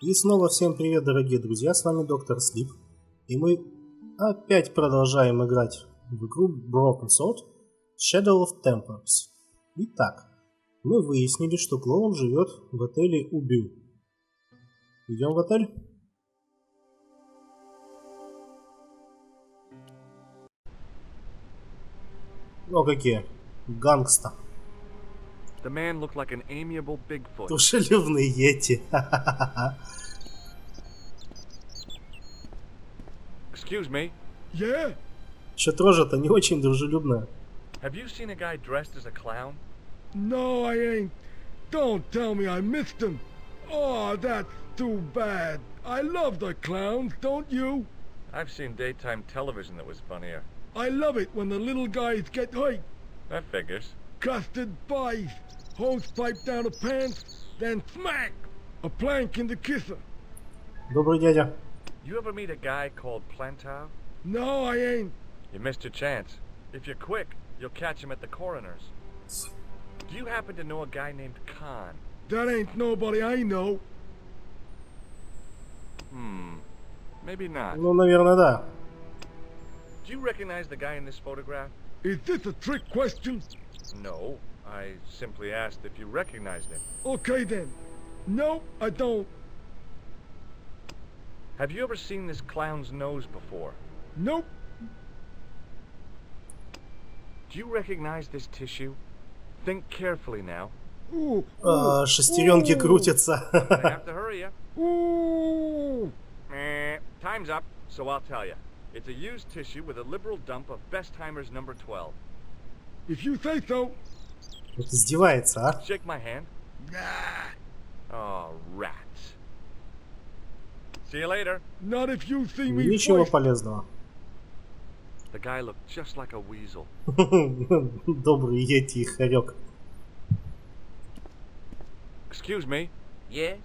И снова всем привет, дорогие друзья, с вами доктор Слип. И мы опять продолжаем играть в игру Broken Sword Shadow of Templars. Итак, мы выяснили, что клоун живет в отеле Убью. Идем в отель? Ну какие? Гангста. The man looked like an amiable Bigfoot. Душелюбный йети. Excuse me. Yeah? Чё рожа-то не очень дружелюбная. Have you seen a guy dressed as a clown? No, I ain't. Don't tell me I missed him. Oh, that's too bad. I love the clowns, don't you? I've seen daytime television that was funnier. I love it when the little guys get hurt. That figures. Custard pies. Hose pipe down the pants, then smack! A plank in the kisser. Добрый дядя. You ever meet a guy called Plantar? No, I ain't. You missed your chance. If you're quick, you'll catch him at the coroner's. Do you happen to know a guy named Khan? That ain't nobody I know. Maybe not. Ну, наверное, да. Do you recognize the guy in this photograph? Is this a trick question? No. I simply asked if you recognized him. Okay then. No, I don't. Have you ever seen this clown's nose before? Nope. Do you recognize this tissue? Think carefully now. Ooh. Шестеренки крутятся. I have to hurry you. Ooh. Time's up, so I'll tell you. It's a used tissue with a liberal dump of Bestheimer's number 12. If you say so. Вот издевается, а? Shake my hand. Nah. Oh, rats. See you later. Not if you see me Ничего first. полезного. The guy looked just like a weasel. Добрый йети и хорек. Excuse me. Yes?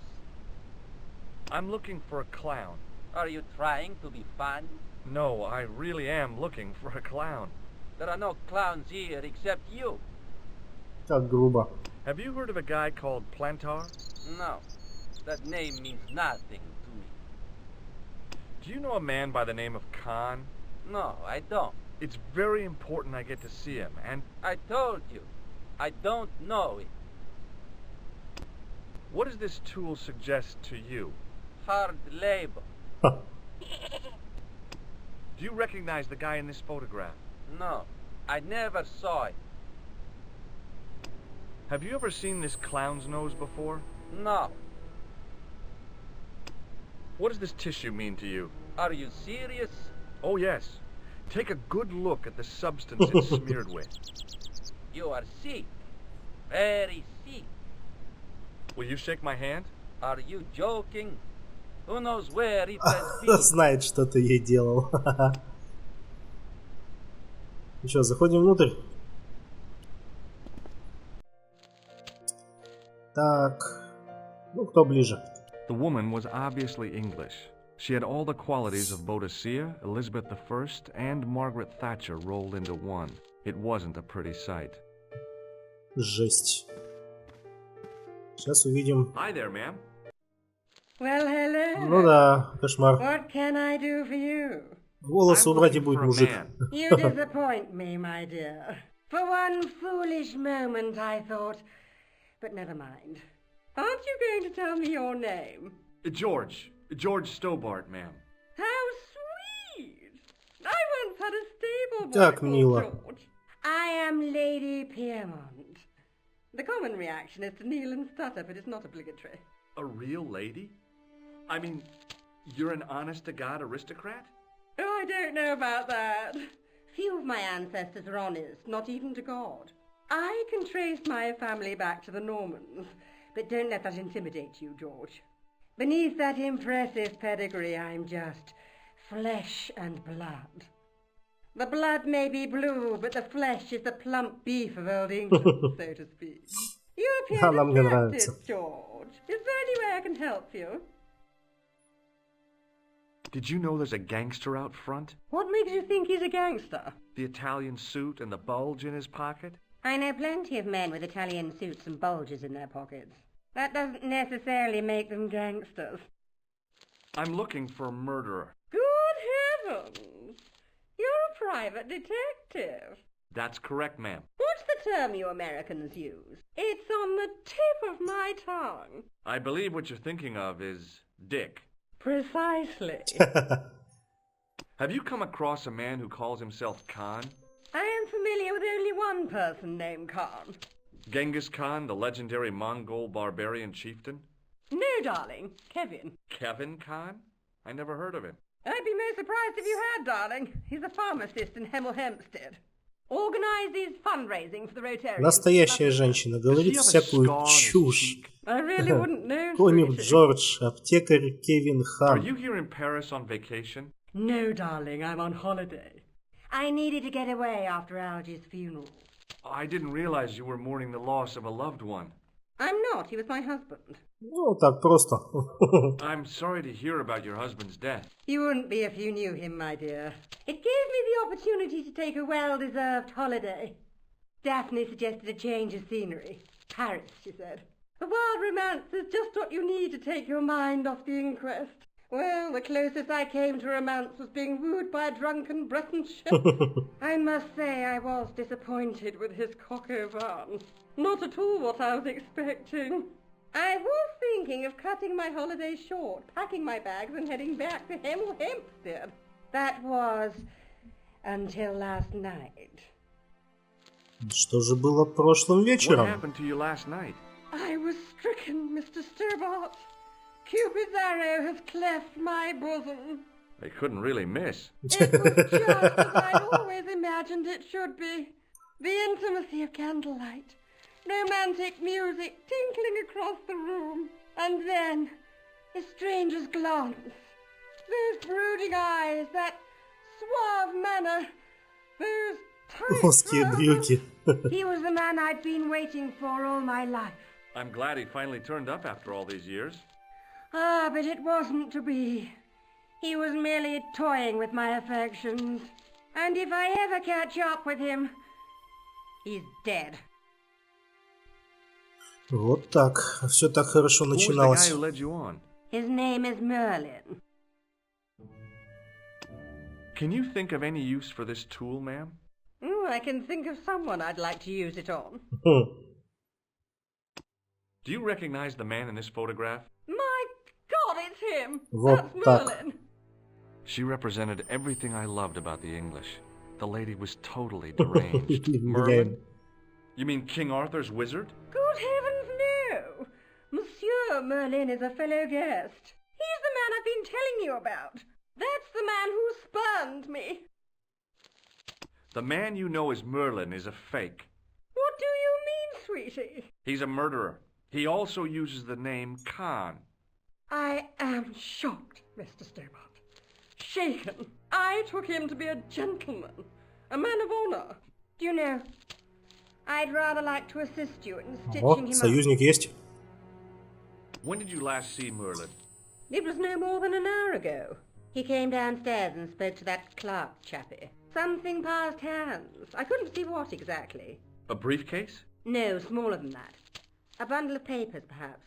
I'm looking for a clown. Are you trying to be fun? No, I really am looking for a clown. There are no clowns here except you. Как грубо. Have you heard of a guy called Plantar? No, that name means nothing to me. Do you know a man by the name of Khan? No, I don't. It's very important I get to see him, and I told you, I don't know it. what does this tool suggest to you? Hard labor. Do you recognize the guy in this photograph? No, I never saw it. Have you ever seen this clown's nose before? No. What does this tissue mean to you? Are you serious? Oh, yes. Take a good look at the substance it's smeared with. You are sick. Very sick. Will you shake my hand? Are you joking? Who knows where it has Она been? знает, что ты ей делал. Ну что, заходим внутрь? Так, ну кто ближе? The woman was obviously English. She had all the qualities of Boadicea, Elizabeth I, and Margaret Thatcher rolled into one. It wasn't a pretty sight. Жесть. Сейчас увидим. Hi there, ma'am. Well, hello. Ну да, кошмар. What can I do for you? Волосы I'm убрать и looking будет for a мужик. man. You disappoint me, my dear. For one foolish moment I thought... But never mind. Aren't you going to tell me your name? George Stobart, ma'am. How sweet! I once had a stable boy Так called мило. George. I am Lady Piermont. The common reaction is to kneel and stutter, but it's not obligatory. A real lady? I mean, you're an honest-to-God aristocrat? Oh, I don't know about that. Few of my ancestors are honest, not even to God. I can trace my family back to the Normans, but don't let that intimidate you, George. Beneath that impressive pedigree, I'm just flesh and blood. The blood may be blue, but the flesh is the plump beef of old England, so to speak. You appear Она мне нравится. distracted, George. Is there any way I can help you? Did you know there's a gangster out front? What makes you think he's a gangster? The Italian suit and the bulge in his pocket? I know plenty of men with Italian suits and bulges in their pockets. That doesn't necessarily make them gangsters. I'm looking for a murderer. Good heavens! You're a private detective. That's correct, ma'am. What's the term you Americans use? It's on the tip of my tongue. I believe what you're thinking of is Dick. Precisely. Have you come across a man who calls himself Khan? I am familiar with only one person named Khan. Genghis Khan, the legendary Mongol barbarian chieftain? No, darling. Kevin. Kevin Khan? I never heard of him. I'd be most surprised if you had, darling. He's a pharmacist in Hemel Hempstead. Organizes fundraising for the Rotarians. Настоящая женщина говорит всякую чушь. I really wouldn't know. Конюх Джордж, аптекарь Кевин Are Хан. you here in Paris on vacation? No, darling, I'm on holiday. I needed to get away after Algy's funeral. I didn't realize you were mourning the loss of a loved one. I'm not. He was my husband. Ну, так просто. I'm sorry to hear about your husband's death. You wouldn't be if you knew him, my dear. It gave me the opportunity to take a well-deserved holiday. Daphne suggested a change of scenery. Paris, she said. A wild romance is just what you need to take your mind off the inquest. Well, the closest I came to romance was being wooed by a drunken Breton shepherd. I must say I was disappointed with his coq au vin. Not at all what I was expecting. I was thinking of cutting my holiday short, packing my bags and heading back to Hemel Hempstead. That was until last night. Что же было прошлым What вечером? happened to you last night? I was stricken, Mr. Stobart. Cupid's arrow has cleft my bosom. They couldn't really miss. It was just as I'd always imagined it should be. The intimacy of candlelight, romantic music tinkling across the room, and then a stranger's glance. Those brooding eyes, that suave manner, those tight Узкие брюки. He was the man I'd been waiting for all my life. I'm glad he finally turned up after all these years. Ah, but it wasn't to be. He was merely toying with my affections. And if I ever catch up with him, he's dead. Вот так. Все так хорошо Who was the guy начиналось. who led you on? His name is Merlin. Can you think of any use for this tool, ma'am? I can think of someone I'd like to use it on. Do you recognize the man in this photograph? My God, it's him! Вот That's так. Merlin. She represented everything I loved about the English. The lady was totally deranged. Merlin? You mean King Arthur's wizard? Good heavens, no! Monsieur Merlin is a fellow guest. He's the man I've been telling you about. That's the man who spurned me. The man you know as Merlin is a fake. What do you mean, sweetie? He's a murderer. He also uses the name Khan. I am shocked, Mr. Stobart. Shaken. I took him to be a gentleman, a man of honor. Do you know, I'd rather like to assist you in stitching О, him союзник есть. When did you last see Merlin? up. It was no more than an hour ago. He came downstairs and spoke to that clerk chappie. Something passed hands. I couldn't see what exactly. A briefcase? No, smaller than that. A bundle of papers, perhaps.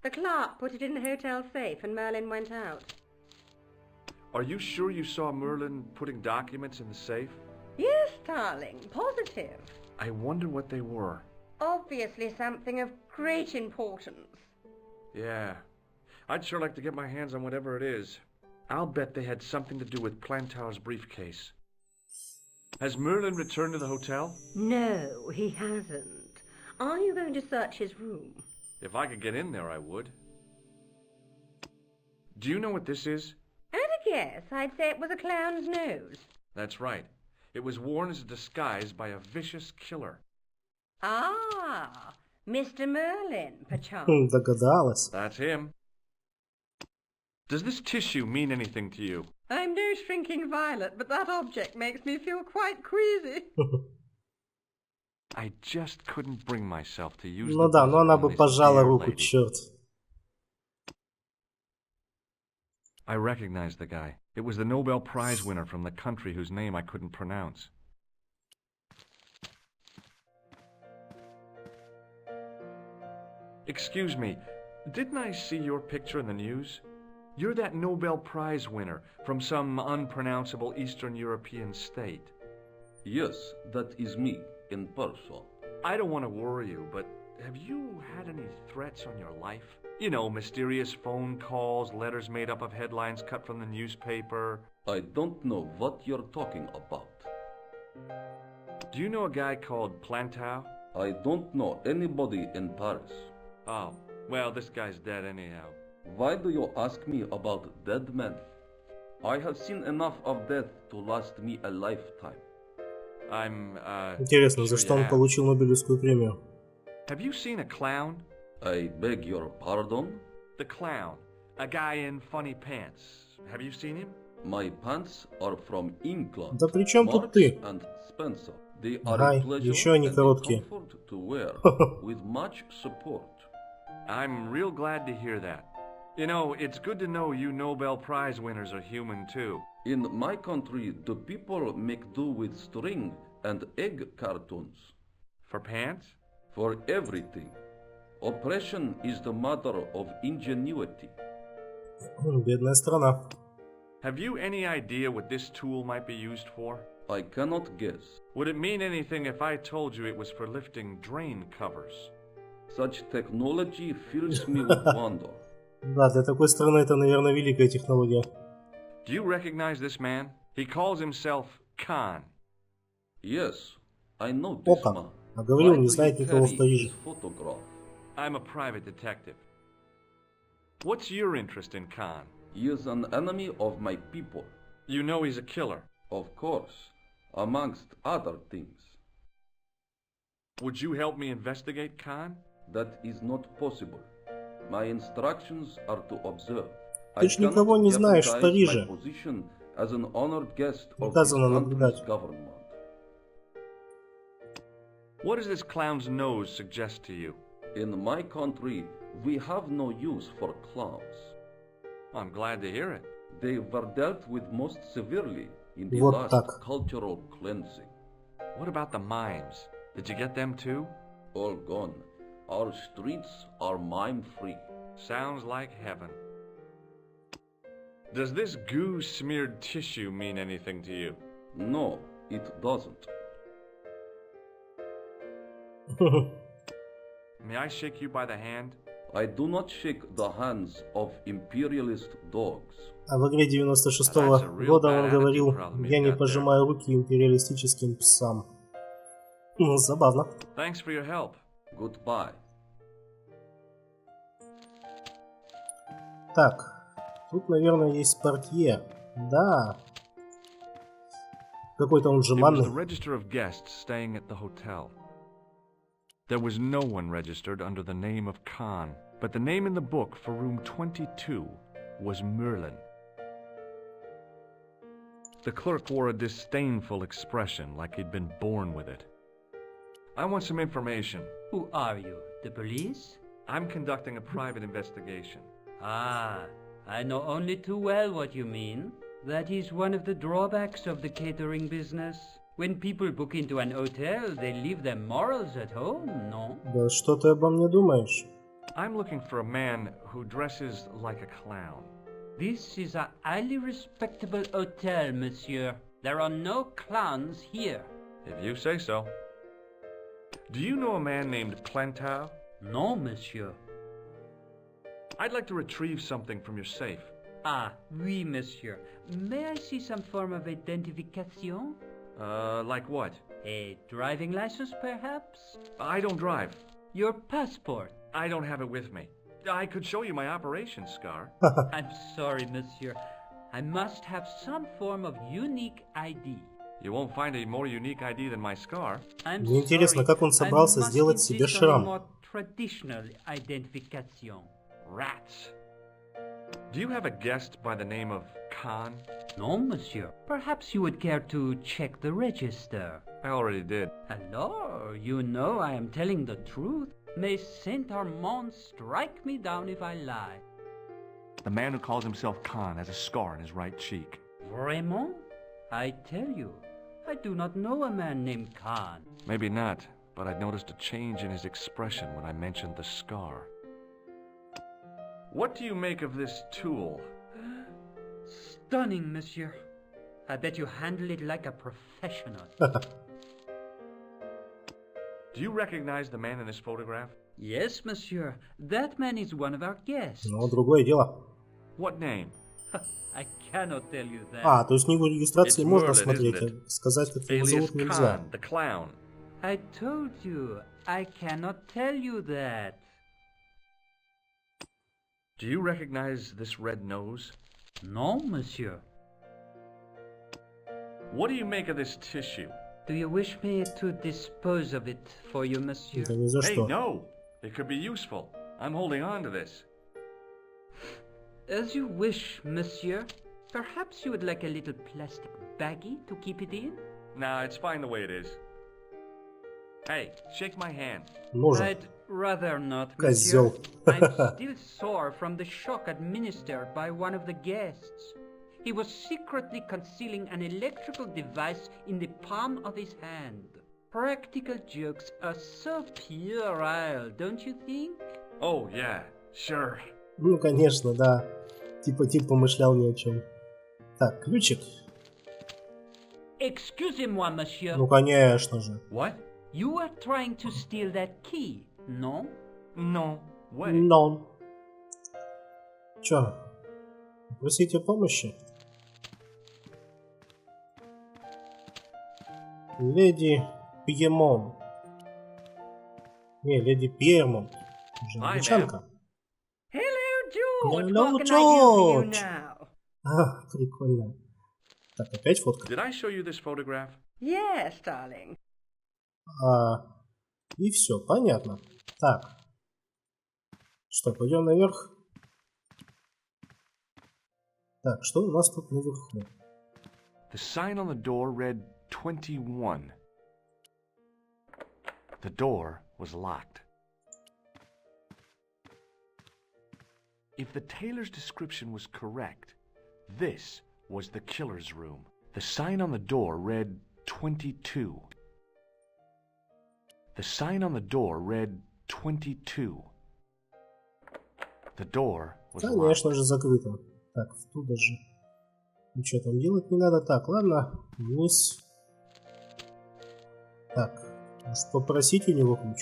The clerk put it in the hotel safe and Merlin went out. Are you sure you saw Merlin putting documents in the safe? Yes, darling, positive. I wonder what they were. Obviously something of great importance. Yeah. I'd sure like to get my hands on whatever it is. I'll bet they had something to do with Plantar's briefcase. Has Merlin returned to the hotel? No, he hasn't. Are you going to search his room? If I could get in there, I would. Do you know what this is? At a guess, I'd say it was a clown's nose. That's right. It was worn as a disguise by a vicious killer. Ah, Mr. Merlin, perchance. Догадалась. That's him. Does this tissue mean anything to you? I'm no shrinking violet, but that object makes me feel quite queasy. I just couldn't bring myself to use Ну the да, но buzzer она on бы this пожала dear руку, lady. черт. I recognized the guy. It was the Nobel Prize winner from the country whose name I couldn't pronounce. Excuse me, didn't I see your picture in the news? You're that Nobel Prize winner from some unpronounceable Eastern European state. Yes, that is me, in person. I don't want to worry you, but have you had any threats on your life? You know, mysterious phone calls, letters made up of headlines cut from the newspaper. I don't know what you're talking about. Do you know a guy called Plantow? I don't know anybody in Paris. Oh, well, this guy's dead anyhow. Why do you ask me about dead men? I have seen enough of death to last me a lifetime. Интересно, за что он получил Нобелевскую премию? Have you seen a clown? I beg your pardon? The clown. A guy in funny pants. Have you seen him? My pants are from England. Да при чем тут Marks ты? and Spencer. They are Ага, a pleasure еще они and a короткие. comfort to wear, with much support. I'm real glad to hear that. You know, it's good to know you Nobel Prize winners are human too. In my country, the people make do with string and egg cartoons. For pants? For everything. Oppression is the mother of ingenuity. Бедная страна. Have you any idea what this tool might be used for? I cannot guess. Would it mean anything if I told you it was for lifting drain covers? Such technology fills me with wonder. Да, для такой страны это, наверное, великая технология. Do you recognize this man? He calls himself Khan. Yes, I know О this как. man. А говорил, Why не do знает you никого в carry Париже. his photograph? I'm a private detective. What's your interest in Khan? He is an enemy of my people. You know he's a killer. Of course, amongst other things. Would you help me investigate Khan? That is not possible. My instructions are to observe. Ты ж никого не знаешь в Париже. My position as an honored guest of this Приказано country's наблюдать. government. What does this clown's nose suggest to you? In my country, we have no use for clowns. I'm glad to hear it. They were dealt with most severely in the Вот last так. cultural cleansing. What about the mimes? Did you get them too? All gone. Our streets are mime-free. Sounds like heaven. Does this goo-smeared tissue mean anything to you? No, it doesn't. May I shake you by the hand? I do not shake the hands of imperialist dogs. А в игре 96-го года он говорил, я не пожимаю руки империалистическим псам. Ну, забавно. Thanks for your help. Goodbye. Так, тут, наверное, есть портье. Да. Какой-то он It was the жеманный. register of guests staying at the hotel. There was no one registered under the name of Khan, but the name in the book for room 22 was Merlin. The clerk wore a disdainful expression, like he'd been born with it. I want some information. Who are you? The police? I'm conducting a private investigation. Ah, I know only too well what you mean. That is one of the drawbacks of the catering business. When people book into an hotel, they leave their morals at home, no? Да что ты обо мне думаешь? I'm looking for a man who dresses like a clown. This is a highly respectable hotel, monsieur. There are no clowns here. If you say so. Do you know a man named Plantow? No, monsieur. I'd like to retrieve something from your safe. Ah, oui, monsieur. May I see some form of identification? Like what? A driving license, perhaps? I don't drive. Your passport? I don't have it with me. I could show you my operation scar. I'm sorry, monsieur. I must have some form of unique ID. You won't find a more unique ID than my scar. I'm Мне интересно, как он собрался сделать себе шрам. Traditional identification. Rats. Do you have a guest by the name of Khan? No, monsieur. Perhaps you would care to check the register. I already did. Alors, you know I am telling the truth. May Saint Armand strike me down if I lie. The man who calls himself Khan has a scar on his right cheek. Vraiment? I tell you, I do not know a man named Khan. Maybe not, but I noticed a change in his expression when I mentioned the scar. What do you make of this tool? Stunning, monsieur. I bet you handle it like a professional. Do you recognize the man in this photograph? Yes, monsieur. That man is one of our guests. Ну, другое дело. What name? I cannot tell you that. А, то есть книгу регистрации It's можно Merlin, смотреть, isn't it? а сказать, как его Alias зовут, нельзя. Khan, the clown. I told you, I cannot tell you that. Do you recognize this red nose? No, monsieur. What do you make of this tissue? Do you wish me to dispose of it for you, monsieur? Да ни за Hey, что. no! It could be useful. I'm holding on to this. As you wish, monsieur. Perhaps you would like a little plastic baggie to keep it in? Nah, it's fine the way it is. Hey, shake my hand. Нужен. I'd rather not, Козёл. monsieur. I'm still sore from the shock administered by one of the guests. He was secretly concealing an electrical device in the palm of his hand. Practical jokes are so puerile, don't you think? Oh, yeah, sure. Ну, конечно, да. Типа помышлял ни о чем. Так, ключик. Excusez-moi, monsieur. Ну, конечно же. What? You are trying to steal that key, no? No way. Но. Чё? Попросите помощи? Леди Пьемон. Не, леди Пьемон. Англичанка. Hello, George. Hello, What can I do for you George. now? А, прикольно. Так, опять фотка. Did I show you this photograph? Yes, darling. И все, понятно. Так. Что, пойдем наверх? Так, что у нас тут наверху? The sign on the door read 21. The door was locked. If the tailor's description was correct, this was the killer's room. The sign on the door read 22. The sign on the door read 22. The door was locked. Конечно же, закрыто. Так, оттуда же. Ничего там делать не надо. Так, ладно. Вниз. Так, может попросить у него ключ?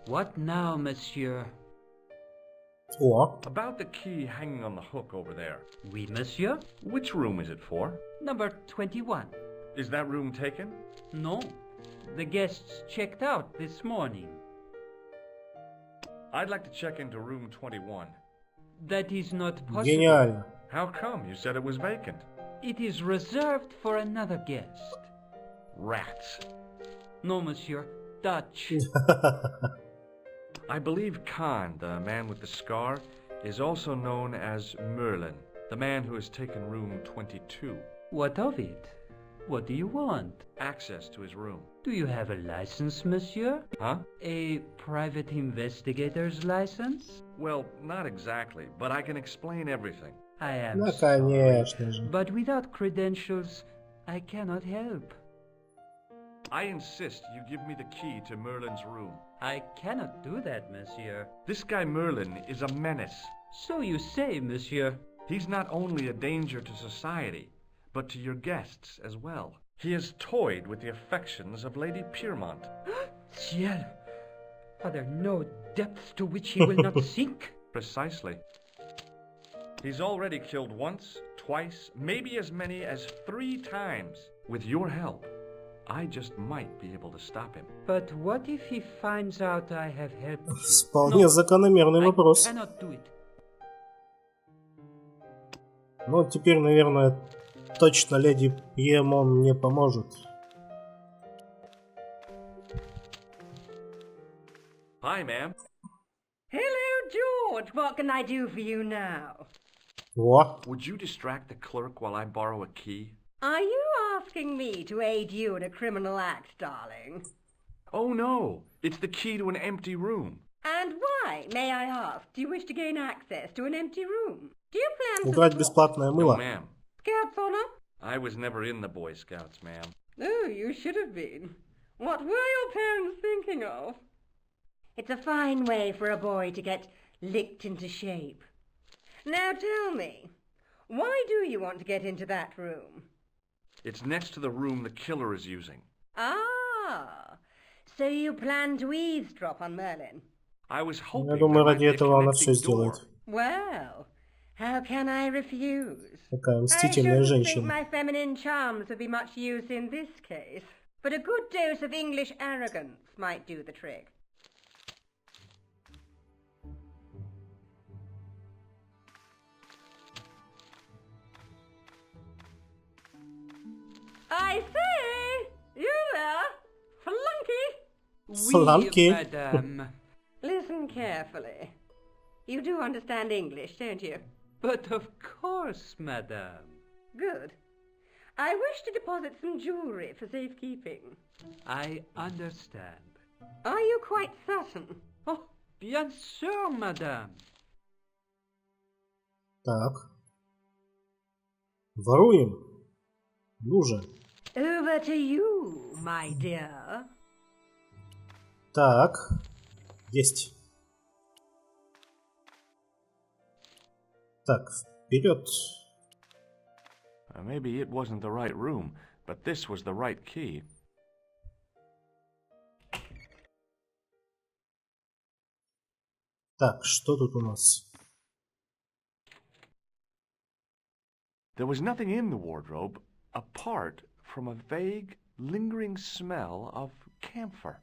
What now, monsieur? О, About the key hanging on the hook over there. Oui, monsieur. Which room is it for? Number 21. Is that room taken? No. The guests checked out this morning. I'd like to check into room 21. That is not possible. гениально. How come? You said it was vacant. It is reserved for another guest. Rats. No, monsieur. Dutch. I believe Khan, the man with the scar, is also known as Merlin, the man who has taken room 22. What of it? What do you want? Access to his room. Do you have a license, monsieur? Huh? A private investigator's license? Well, not exactly, but I can explain everything. I am Ну, sorry, конечно же. but without credentials, I cannot help. I insist you give me the key to Merlin's room. I cannot do that, monsieur. This guy Merlin is a menace. So you say, monsieur. He's not only a danger to society, but to your guests as well. He has toyed with the affections of Lady Piermont. Ciel! Are there no depths to which he will not sink? Precisely. He's already killed once, twice, maybe as many as 3 times. With your help, I just might be able to stop him. But what if he finds out I have helped you? Вполне закономерный I вопрос. cannot do it. Ну, теперь, наверное, точно леди Пьемон не поможет. Hi, ma'am. Hello, George. What can I do for you now? О, Would you distract the clerk while I borrow a key? Are you asking me to aid you in a criminal act, darling? Oh, no. It's the key to an empty room. And why, may I ask, do you wish to gain access to an empty room? Do you plan to убрать swap бесплатное No, мыло. ma'am. Scouts honor? I was never in the Boy Scouts, ma'am. Oh, you should have been. What were your parents thinking of? It's a fine way for a boy to get licked into shape. Now tell me, Why do you want to get into that room? It's next to the room the killer is using. Ah, so you plan to eavesdrop on Merlin? I was Я hoping думаю, there might ради be a этого она все connecting сделает. door. Well, how can I refuse? Такая I мстительная shouldn't think женщина. my feminine charms would be much use in this case, but a good dose of English arrogance might do the trick. I say, you there, flunky. Flunky. Oui, madame. Listen carefully. You do understand English, don't you? But of course, madame. Good. I wish to deposit some jewelry for safekeeping. I understand. Are you quite certain? Oh, bien sûr, madame. Так. Воруем. Ну же. Over to you, my dear. Так. Есть. Так, вперед. Maybe it wasn't the right room, but this was the right key. Так, что тут у нас? There was nothing in the wardrobe apart from a vague, lingering smell of camphor.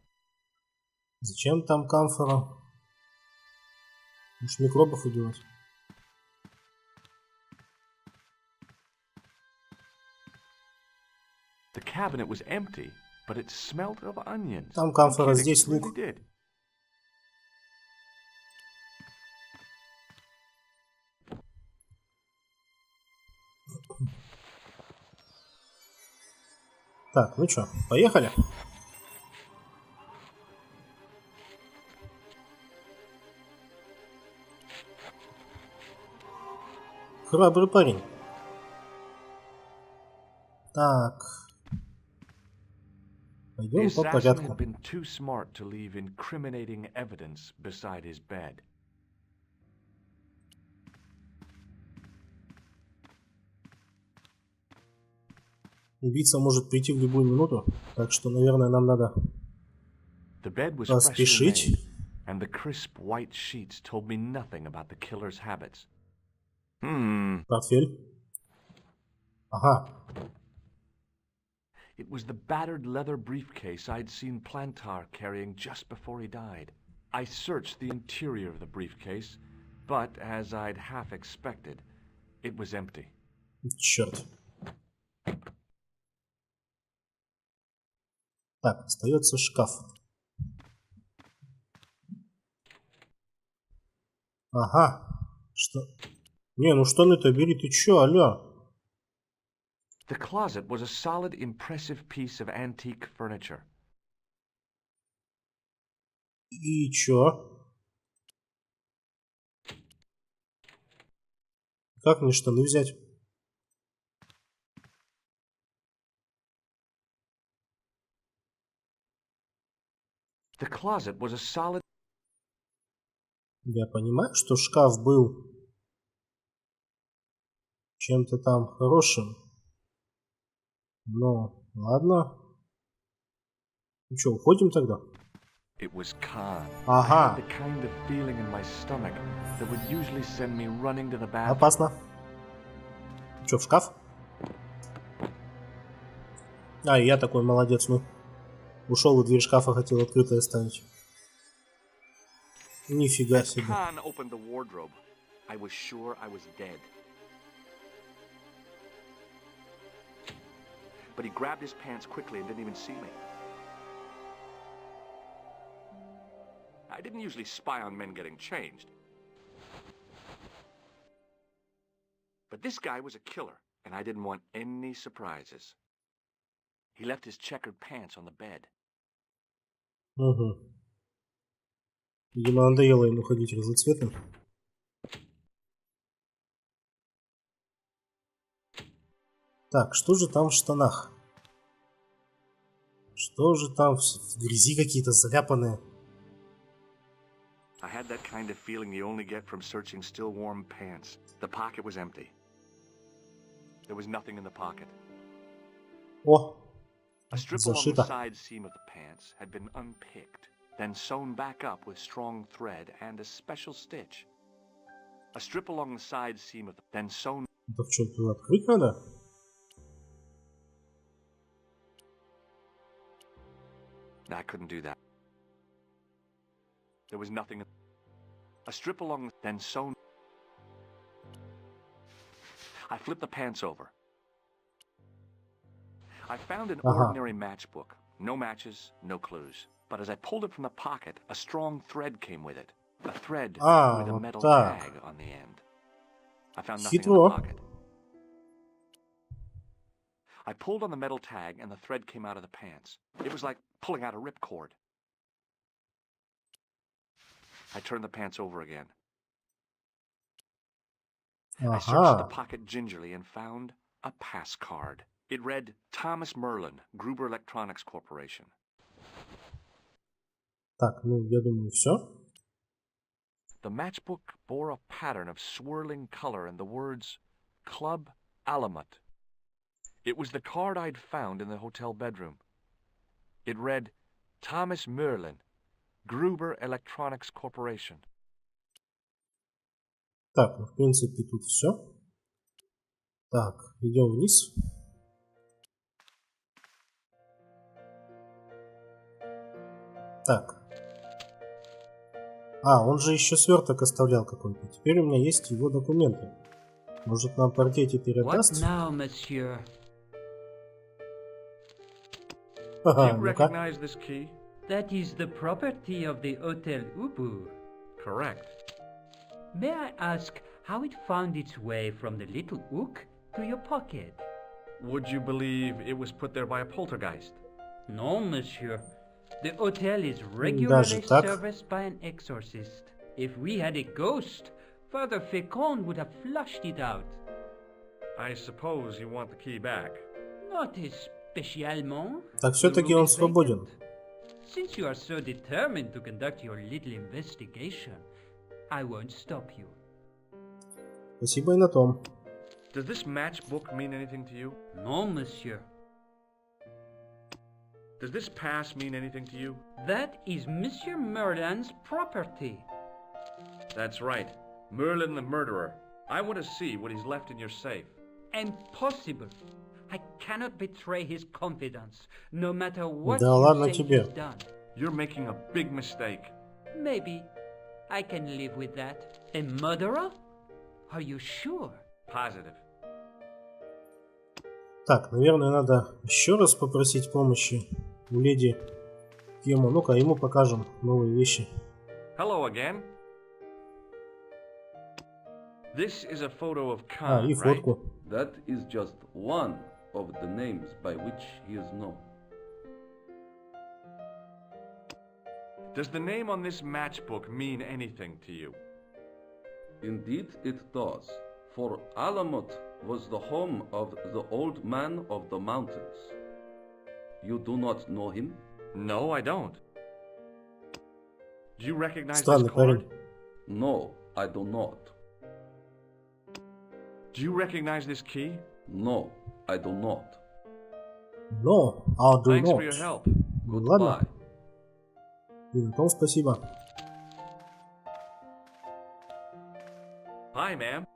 Зачем там камфора? Может, микробов убивать? The cabinet was empty, but it smelled of onions. Там No камфора, kidding, здесь it really лук. did. Так, ну что, поехали? Храбрый парень. Так. The Пойдем по assassin порядку. had been too smart to leave incriminating evidence beside his bed. Убийца может прийти в любую минуту, так что, наверное, нам надо The bed was freshly поспешить. made, and the crisp white sheets told me nothing about the killer's habits. Портфель. Ага. It was the battered leather briefcase I'd seen Plantar carrying just before he died. I searched the interior of the briefcase, but as I'd half expected, it was empty. Черт. Так, остается шкаф. Ага. Что? Не, ну штаны-то бери, ты чё, алё? The closet was a solid, impressive piece of antique furniture. И чё? Как мне штаны взять? The closet was a solid... Я понимаю, что шкаф был чем-то там хорошим. Но, ладно. Ну чё, уходим тогда? It was calm. Ага. I had the kind of feeling in my stomach that would usually send me running to the bathroom. Опасно. Чё, в шкаф? А, я такой молодец, ну. Ушел, и дверь шкафа хотел открытой оставить. Нифига себе. Khan opened the wardrobe. I was sure I was dead. But he grabbed his pants quickly and didn't even see me. I didn't usually spy on men getting changed. But this guy was a killer, and I didn't want any surprises. He left his checkered pants on the bed. Угу. Видимо, надоело ему ходить разноцветным. Так, что же там в штанах? Что же там в грязи какие-то заляпанные? I had that kind of feeling you only get from searching still warm pants. The pocket was empty. There was nothing in the pocket. О, A strip along the зашито. side seam of the pants had been unpicked, then sewn back up with strong thread and a special stitch. A strip along the side seam of the then sewn. Это в чем, туда открыть надо? I couldn't do that. There was nothing. A strip along then sewn. I flipped the pants over. I found an ordinary matchbook. No matches, no clues. But as I pulled it from the pocket, a strong thread came with it. A thread with a metal tag on the end. I found nothing in the pocket. I pulled on the metal tag and the thread came out of the pants. It was like pulling out a ripcord. I turned the pants over again. I searched the pocket gingerly and found a pass card. It read, Thomas Merlin, Gruber Electronics Corporation. Так, ну, я думаю, все. The matchbook bore a pattern of swirling color and the words, Club Alamut. It was the card I'd found in the hotel bedroom. It read, Thomas Merlin, Gruber Electronics Corporation. Так, ну, в принципе, тут все. Так, идем вниз. Так. А, он же еще сверток оставлял какой-то. Теперь у меня есть его документы. Может, нам портье передаст? Ага, ну-ка. That is the property of the Hotel Ubu. Correct. May I ask how it found its way from the little hook to your pocket? Would you believe it was put there by a poltergeist? No, monsieur. The hotel is regularly serviced by an exorcist. If we had a ghost, Father Fécond would have flushed it out. I suppose you want the key back. Not especiellement. Так все-таки он свободен. Since you are so determined to conduct your little investigation, I won't stop you. Спасибо и на том. Does this matchbook mean anything to you? No, monsieur. Does this pass mean anything to you? That is Monsieur Merlin's property. That's right. Merlin the murderer. I want to see what he's left in your safe. Impossible. I cannot betray his confidence, no matter what Да ладно тебе. he's done. You're making a big mistake. Maybe. I can live with that. A murderer? Are you sure? Positive. Так, наверное, надо еще раз попросить помощи у леди Кему. Ну-ка, ему покажем новые вещи. Hello again. This is a photo of Khan, и фотку. right? That is just one of the names by which he is known. Does the name on this matchbook mean anything to you? Indeed it does, for Alamut was the home of the old man of the mountains. You do not know him? No, I don't. Do you recognize Странный this card? парень. No, I do not. Do you recognize this key? No, I do not. Но, I'll do Thanks not. for your help. Ну ладно. Goodbye. И на том спасибо. Hi, ma'am.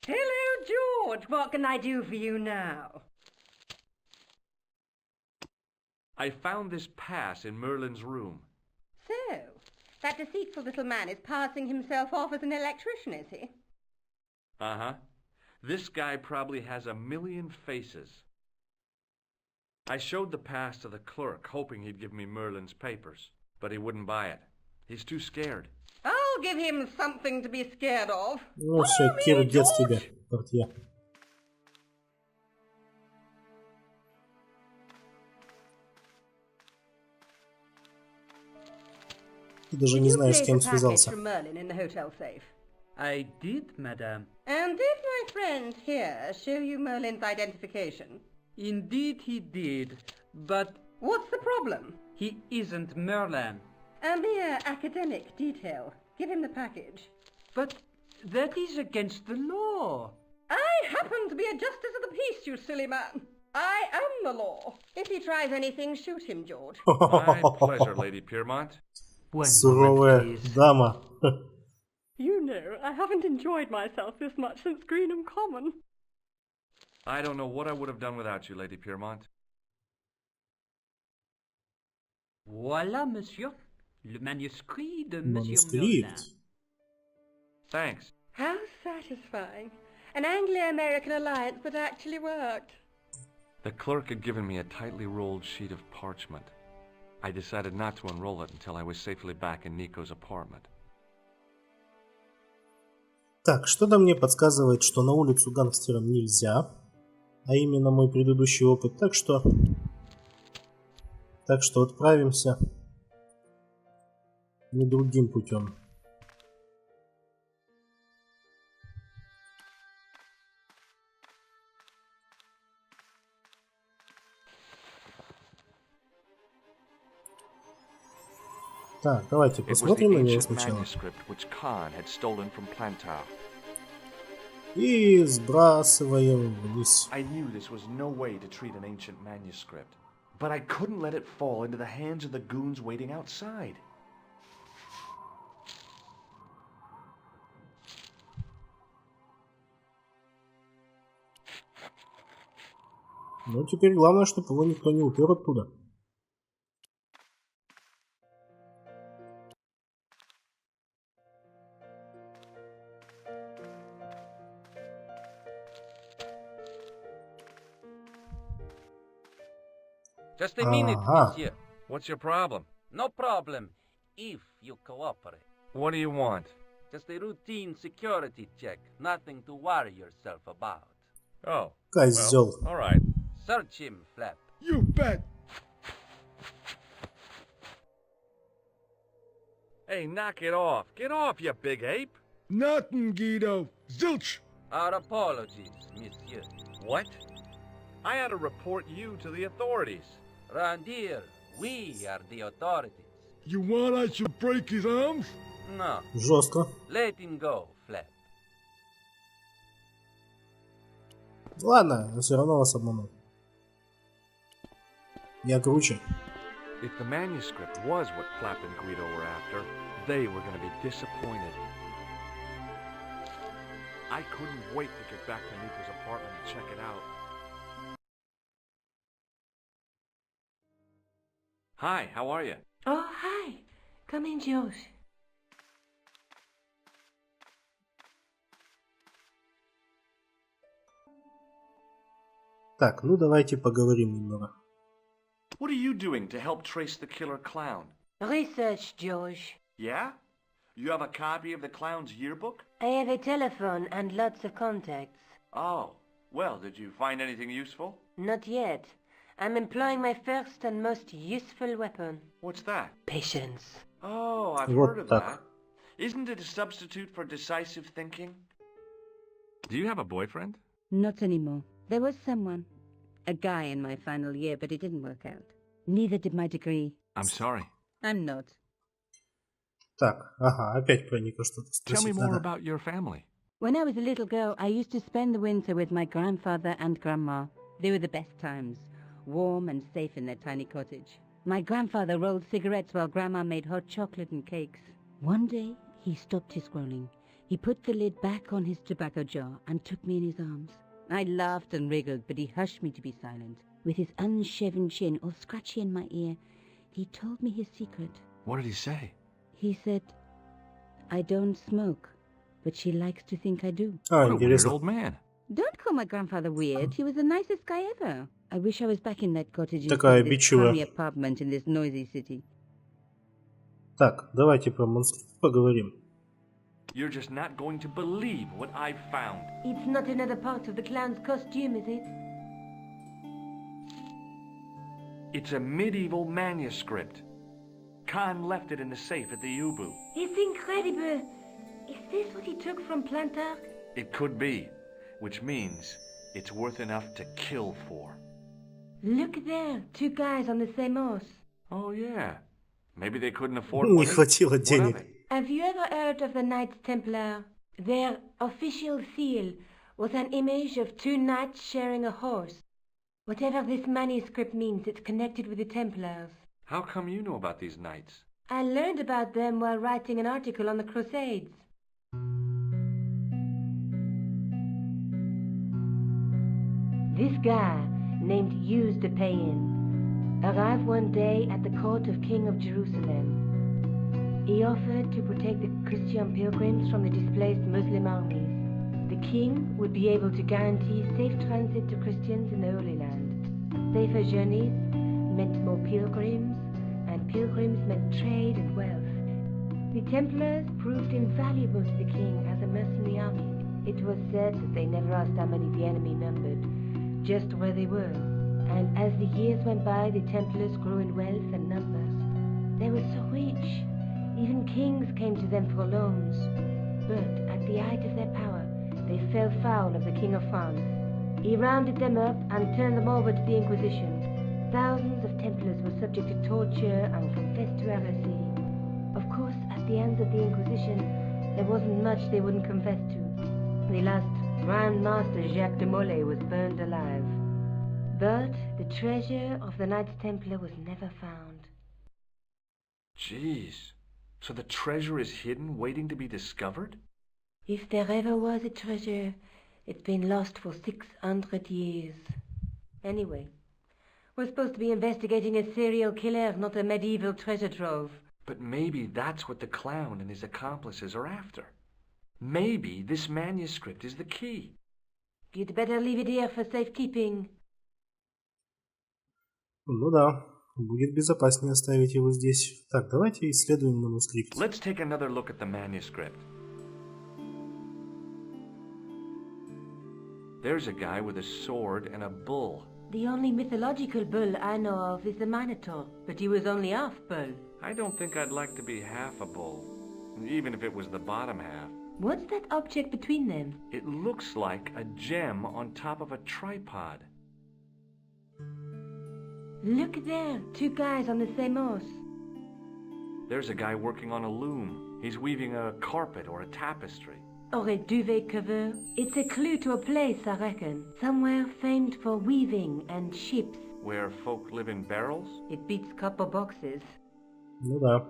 Hello, George. What can I do for you now? I found this pass in Merlin's room. So, that deceitful little man is passing himself off as an electrician, is he? Uh-huh. This guy probably has a million faces. I showed the pass to the clerk, hoping he'd give me Merlin's papers, but he wouldn't buy it. He's too scared. I'll give him something to be scared of. Ну все, кирдец тебе, портье. Ты даже не знаешь, с кем связался. I did, madame. And did my friend here show you Merlin's identification? Indeed he did, but What's the problem? he isn't Merlin. A mere academic detail. Give him the package. But that is against the law. I happen to be a justice of the peace, you silly man. I am the law. If he tries anything, shoot him, George. My pleasure, Lady Piermont. Суровая дама. You know, I haven't enjoyed myself this much since Greenham Common. I don't know what I would have done without you, Lady Piermont. Voilà, monsieur. Le manuscrit de Monsieur Манускрипт. Merlin. Thanks. How satisfying. An Anglo-American alliance that actually worked. The clerk had given me a tightly rolled sheet of parchment. I decided not to unroll it until I was safely back in Nico's apartment. Так, что-то мне подсказывает, что на улицу гангстерам нельзя. А именно мой предыдущий опыт. Так что отправимся не другим путем. Так, давайте посмотрим на него сначала. И сбрасываем вниз. I knew this was no way to treat an ancient manuscript, but I couldn't let it fall into the hands of the goons waiting outside. Ну, теперь главное, чтобы его никто не упер оттуда. Just a minute, Ага. monsieur. What's your problem? No problem, if you cooperate. What do you want? Just a routine security check. Nothing to worry yourself about. Oh, Козел. all right. Search him, Flap. You bet. Hey, knock it off. Get off, you big ape. Nothing, Guido. Zilch. Our apologies, monsieur. What? I had to report you to the authorities. Round here, we are the authorities. You want I should break his arms? No, Жестко. let him go, Flap. Ладно, я все равно вас обманул. Я круче. If the manuscript was what Flap and Guido were after, they were going to be disappointed. I couldn't wait to get back to Nico's apartment and check it out. Hi, how are you? Oh, hi. Come in, George. Так, ну давайте поговорим немного. What are you doing to help trace the killer clown? Research, George. Yeah? You have a copy of the clown's yearbook? I have a telephone and lots of contacts. Oh, well, did you find anything useful? Not yet. I'm employing my first and most useful weapon. What's that? Patience. Oh, I've Вот heard of так. that. Isn't it a substitute for decisive thinking? Do you have a boyfriend? Not anymore. There was someone. A guy in my final year, but it didn't work out. Neither did my degree. I'm sorry. I'm not. Так, ага, опять про Ника что-то Tell me спросить more надо. about your family. When I was a little girl, I used to spend the winter with my grandfather and grandma. They were the best times. Warm and safe in their tiny cottage. My grandfather rolled cigarettes while grandma made hot chocolate and cakes. One day, he stopped his scrolling. He put the lid back on his tobacco jar and took me in his arms. I laughed and wriggled, but he hushed me to be silent. With his unshaven chin all scratchy in my ear, he told me his secret. What did he say? He said, I don't smoke, but she likes to think I do. А, What a weird интересно. old man. Don't call my grandfather weird. He was the nicest guy ever. I wish I was back in that cottage Такая instead of this обидчивая. crummy apartment in this noisy city. Так, давайте про манускрипт поговорим. You're just not going to believe what I've found. It's not another part of the clown's costume, is it? It's a medieval manuscript. Khan left it in the safe at the Ubu. It's incredible. Is this what he took from Plantar? It could be, which means it's worth enough to kill for. Look there, two guys on the same horse. Oh, yeah. Maybe they couldn't afford Не one. хватило What of денег. it? Have you ever heard of the Knights Templar? Their official seal was an image of two knights sharing a horse. Whatever this manuscript means, it's connected with the Templars. How come you know about these knights? I learned about them while writing an article on the Crusades. This guy, named Hughes de Payen, arrived one day at the court of King of Jerusalem. He offered to protect the Christian pilgrims from the displaced Muslim armies. The king would be able to guarantee safe transit to Christians in the Holy Land. Safer journeys meant more pilgrims, and pilgrims meant trade and wealth. The Templars proved invaluable to the king as a mercenary army. It was said that they never asked how many the enemy numbered, just where they were. And as the years went by, the Templars grew in wealth and numbers. They were so rich, even kings came to them for loans. But at the height of their power, they fell foul of the King of France. He rounded them up and turned them over to the Inquisition. Thousands of Templars were subject to torture and confessed to heresy. Of course, at the hands of the Inquisition, there wasn't much they wouldn't confess to. The last Grand Master Jacques de Molay was burned alive. But the treasure of the Knights Templar was never found. Jeez. So the treasure is hidden, waiting to be discovered? If there ever was a treasure, it's been lost for 600 years. Anyway, we're supposed to be investigating a serial killer, not a medieval treasure trove. But maybe that's what the clown and his accomplices are after. Maybe this manuscript is the key. You'd better leave it here for safekeeping. Ну да, будет безопаснее оставить его здесь. Так, давайте исследуем манускрипт. Let's take another look at the manuscript. There's a guy with a sword and a bull. The only mythological bull I know of is the Minotaur, but he was only half bull. I don't think I'd like to be half a bull, even if it was the bottom half. What's that object between them? It looks like a gem on top of a tripod. Look there, two guys on the same horse. There's a guy working on a loom. He's weaving a carpet or a tapestry. Or a duvet cover. It's a clue to a place, I reckon. Somewhere famed for weaving and ships. Where folk live in barrels? It beats copper boxes. Ну да.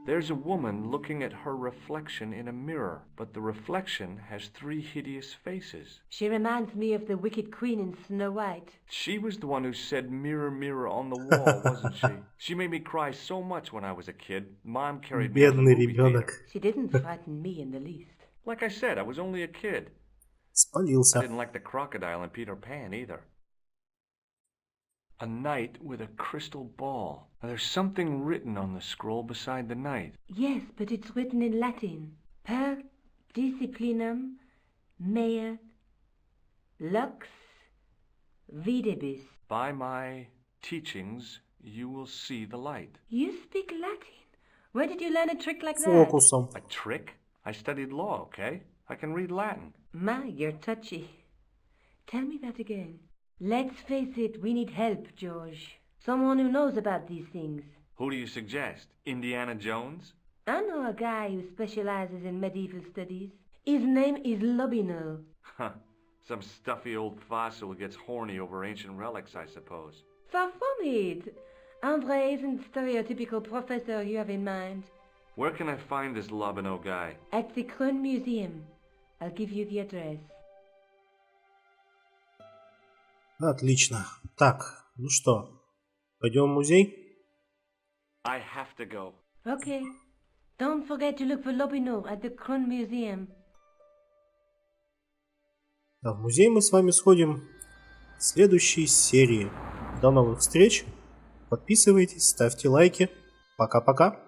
There's a woman looking at her reflection in a mirror, but the reflection has 3 hideous faces. She reminds me of the wicked queen in Snow White. She was the one who said mirror, mirror on the wall, wasn't she? She made me cry so much when I was a kid. Mom carried me to the Бедный movie theater. ребенок. She didn't frighten me in the least. Like I said, I was only a kid. I Спалился. didn't like the crocodile in Peter Pan either. A knight with a crystal ball. Now, there's something written on the scroll beside the knight. Yes, but it's written in Latin. Per disciplinam mea lux videbis. By my teachings, you will see the light. You speak Latin? Where did you learn a trick like that? Фокусом. A trick? I studied law, okay? I can read Latin. My, you're touchy. Tell me that again. Let's face it, we need help, George. Someone who knows about these things. Who do you suggest? Indiana Jones? I know a guy who specializes in medieval studies. His name is Lobino. Huh. Some stuffy old fossil who gets horny over ancient relics, I suppose. Far from it. Andre isn't the stereotypical professor you have in mind. Where can I find this Lobino guy? At the Kron Museum. I'll give you the address. Отлично. Так, ну что, пойдем в музей? I have to go. Okay. Don't forget to look for Lobino at the Kron Museum. А в музей мы с вами сходим в следующей серии. До новых встреч. Подписывайтесь, ставьте лайки. Пока-пока.